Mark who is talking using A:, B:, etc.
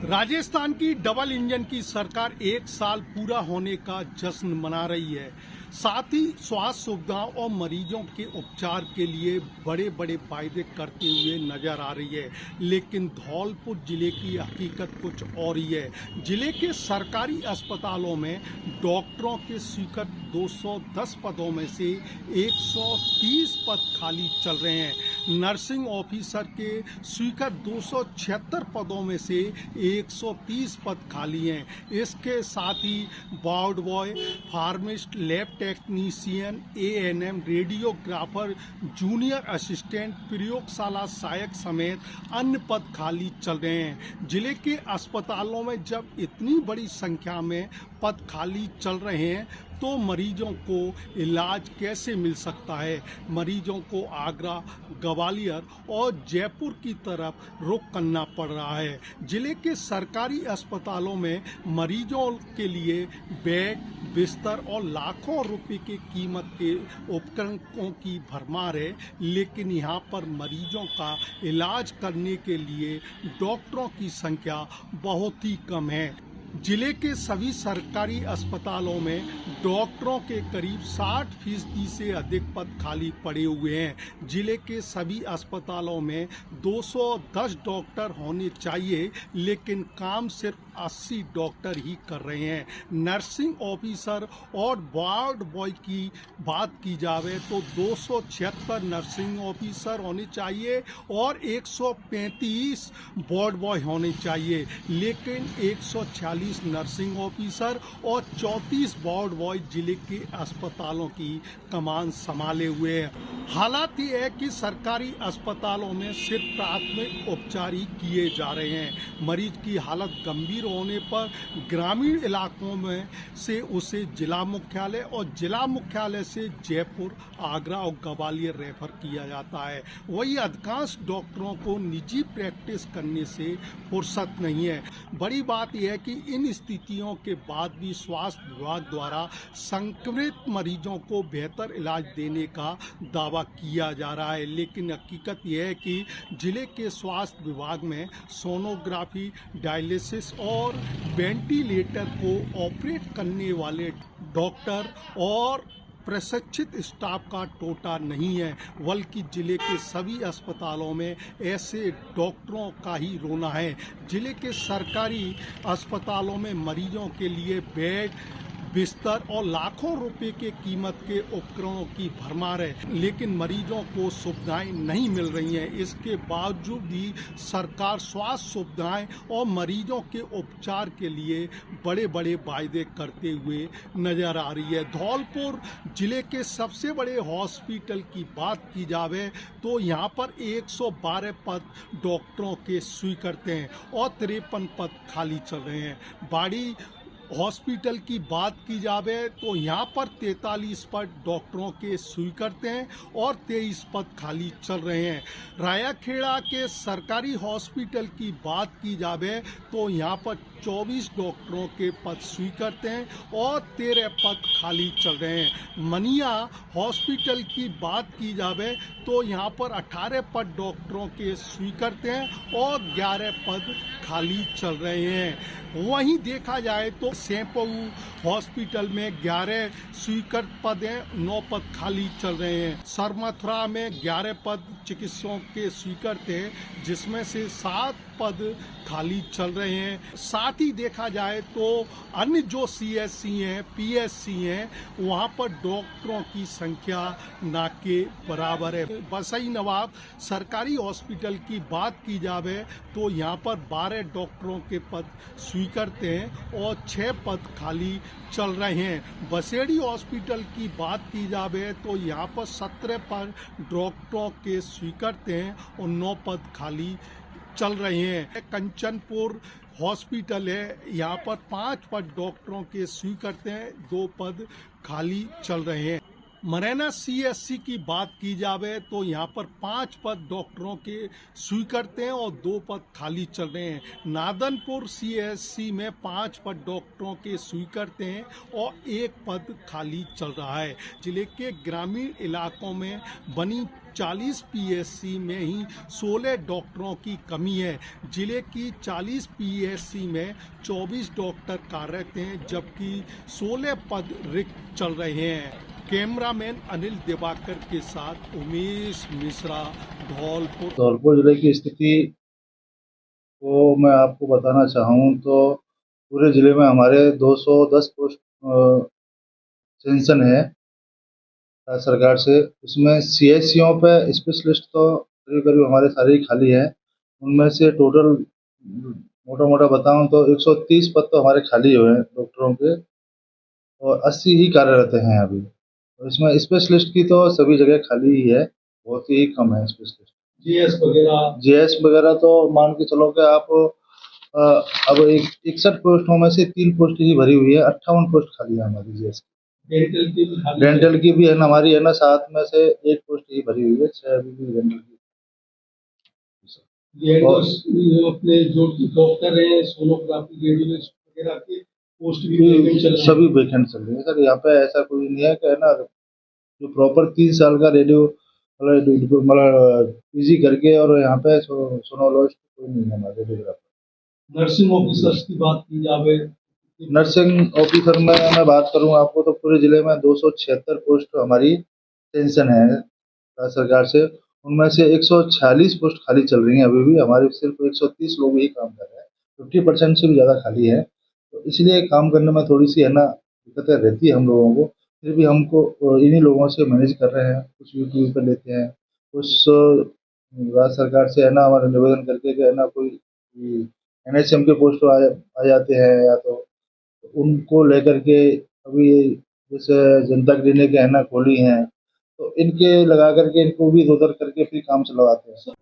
A: राजस्थान की double engine की सरकार 1 साल पूरा होने का जश्न मना रही है। साथ ही स्वास्थ्य सुविधाओं और मरीजों के उपचार के लिए बड़े बड़े वायदे करते हुए नजर आ रही है, लेकिन धौलपुर जिले की हकीकत कुछ और ही है। जिले के सरकारी अस्पतालों में डॉक्टरों के स्वीकृत 210 पदों में से 130 पद खाली चल रहे हैं। नर्सिंग ऑफिसर के स्वीकृत 276 पदों में से 130 पद खाली हैं। इसके साथ ही ward boy, pharmacist, lab technician, ANM, radiographer, junior assistant, प्रयोगशाला सहायक समेत अन्य पद खाली चल रहे हैं। जिले के अस्पतालों में जब इतनी बड़ी संख्या में पद खाली चल रहे हैं तो मरीजों को इलाज कैसे मिल सकता है। मरीजों को आगरा, ग्वालियर और जयपुर की तरफ रुख करना पड़ रहा है। जिले के सरकारी अस्पतालों में मरीजों के लिए बेड, बिस्तर और लाखों रुपए की कीमत के उपकरणों की भरमार है, लेकिन यहाँ पर मरीजों का इलाज करने के लिए डॉक्टरों की संख्या बहुत ही कम है। जिले के सभी सरकारी अस्पतालों में डॉक्टरों के करीब 60% से अधिक पद खाली पड़े हुए हैं। जिले के सभी अस्पतालों में 210 डॉक्टर होने चाहिए, लेकिन काम सिर्फ 80 डॉक्टर ही कर रहे हैं। नर्सिंग ऑफिसर और वार्ड बॉय की बात की जावे तो 276 नर्सिंग ऑफिसर होने चाहिए और 135 वार्ड बॉय होने चाहिए, लेकिन 146 नर्सिंग ऑफिसर और 34 वार्ड बॉय जिले के अस्पतालों की कमान संभाले हुए हैं। हालात ये है कि सरकारी अस्पतालों में सिर्फ प्राथमिक उपचार ही किए जा रहे हैं। मरीज की हालत गंभीर होने पर ग्रामीण इलाकों में से उसे जिला मुख्यालय और जिला मुख्यालय से जयपुर, आगरा और ग्वालियर रेफर किया जाता है। वही अधिकांश डॉक्टरों को निजी प्रैक्टिस करने से फुर्सत नहीं है। बड़ी बात यह है कि इन स्थितियों के बाद भी स्वास्थ्य विभाग द्वारा संक्रमित मरीजों को बेहतर इलाज देने का दावा किया जा रहा है, लेकिन हकीकत यह है कि जिले के स्वास्थ्य विभाग में सोनोग्राफी, डायलिसिस और वेंटिलेटर को ऑपरेट करने वाले डॉक्टर और प्रशिक्षित स्टाफ का टोटा नहीं है, बल्कि जिले के सभी अस्पतालों में ऐसे डॉक्टरों का ही रोना है। जिले के सरकारी अस्पतालों में मरीजों के लिए बेड, बिस्तर और लाखों रुपए के कीमत के उपकरणों की भरमार है, लेकिन मरीजों को सुविधाएं नहीं मिल रही हैं। इसके बावजूद भी सरकार स्वास्थ्य सुविधाएं और मरीजों के उपचार के लिए बड़े बड़े वायदे करते हुए नजर आ रही है। धौलपुर जिले के सबसे बड़े हॉस्पिटल की बात की जावे तो यहाँ पर 112 पद डॉक्टरों के स्वीकृत हैं और 53 पद खाली चल रहे हैं। बाड़ी हॉस्पिटल की बात की जावे तो यहाँ पर 43 पद डॉक्टरों के स्वीकृत हैं और 23 पद खाली चल रहे हैं। रायाखेड़ा के सरकारी हॉस्पिटल की बात की जावे तो यहाँ पर 24 डॉक्टरों के पद स्वीकृत हैं और 13 पद खाली चल रहे हैं। मनिया हॉस्पिटल की बात की जावे तो यहाँ पर 18 पद डॉक्टरों के स्वीकृत हैं और 11 पद खाली चल रहे हैं। वहीं देखा जाए तो सेंपऊ हॉस्पिटल में 11 स्वीकृत पद हैं, 9 पद खाली चल रहे हैं। सरमथुरा में 11 पद चिकित्सकों के स्वीकृत हैं, जिसमें से 7 पद खाली चल रहे हैं। साथ ही देखा जाए तो अन्य जो सीएससी हैं, पीएससी हैं, वहां पर डॉक्टरों की संख्या ना के बराबर है। बसई नवाब सरकारी हॉस्पिटल की बात की जावे तो यहाँ पर 12 डॉक्टरों के पद स्वीकृत हैं और 6 पद खाली चल रहे हैं। बसेड़ी हॉस्पिटल की बात की जावे तो यहाँ पर 17 पद डॉक्टरों के स्वीकृत हैं और 9 पद खाली चल रहे हैं। कंचनपुर हॉस्पिटल है, यहाँ पर 5 पद डॉक्टरों के स्वीकृत हैं, 2 पद खाली चल रहे हैं। मुरैना सीएससी की बात की जावे तो यहाँ पर 5 पद डॉक्टरों के स्वीकृत हैं और 2 पद खाली चल रहे हैं। नादनपुर सीएससी में 5 पद डॉक्टरों के स्वीकृत हैं और 1 पद खाली चल रहा है। जिले के ग्रामीण इलाकों में बनी 40 पीएससी में ही 16 डॉक्टरों की कमी है। जिले की 40 पीएससी में 24 डॉक्टर कार्यरत हैं, जबकि 16 पद रिक्त चल रहे हैं। कैमरामैन अनिल दिवाकर के साथ उमेश मिश्रा,
B: धौलपुर जिले की स्थिति को मैं आपको बताना चाहूँ तो पूरे जिले में हमारे 210 पोस्ट सेंशन है राज्य सरकार से। इसमें सीएचसीओ पे स्पेशलिस्ट तो करीब करीब हमारे सारे ही खाली है। उनमें से टोटल मोटा मोटा बताऊं तो 130 पद तो हमारे खाली हुए हैं डॉक्टरों के, और 80 ही कार्यरत हैं अभी। और इसमें स्पेशलिस्ट की तो सभी जगह खाली ही है, बहुत ही कम है स्पेशलिस्ट। जीएस वगैरह तो मान के चलो कि आप अब 61 पोस्टों में से 3 पोस्ट ही भरी हुई है, 58 पोस्ट खाली है हमारी जीएस की। डेंटल की भी है ना, हमारी है ना 7 में से 1 पोस्ट ही भरी हुई है, 6 अभी भी डेंटल की।
A: और अपने जो डॉक्टर हैं सोनोग्राफी रेडियोलॉजिस्ट वगैरह के पोस्ट भी
B: सभी वैकेंट चल रही है सर। यहाँ पे ऐसा कोई नहीं है कि है ना जो प्रॉपर 3 साल का रेडियो मतलब पीजी करके, और यहाँ पे सोनोलॉजिस्ट कोई नहीं है हमारे रेडियोग्राफर।
A: नर्सिंग ऑफिसर्स की बात की जाए,
B: नर्सिंग ऑफिसर में मैं बात करूँ आपको तो पूरे जिले में 276 पोस्ट हमारी टेंशन है राज्य सरकार से। उनमें से 146 पोस्ट खाली चल रही हैं अभी भी, हमारे सिर्फ 130 लोग ही काम कर रहे हैं, 50% से भी ज़्यादा खाली है। तो इसलिए काम करने में थोड़ी सी है ना दिक्कतें रहती है हम लोगों को, फिर भी हमको इन्हीं लोगों से मैनेज कर रहे हैं। कुछ यूट्यूब पर लेते हैं, कुछ राज्य सरकार से है ना हमारा निवेदन करके कि है ना कोई एनएचएम के पोस्ट आ जाते हैं, या तो उनको लेकर के अभी जैसे जनता क्लिनिक है ना खोली हैं, तो इनके लगा करके इनको भी इधर उधर करके फिर काम चलवाते हैं।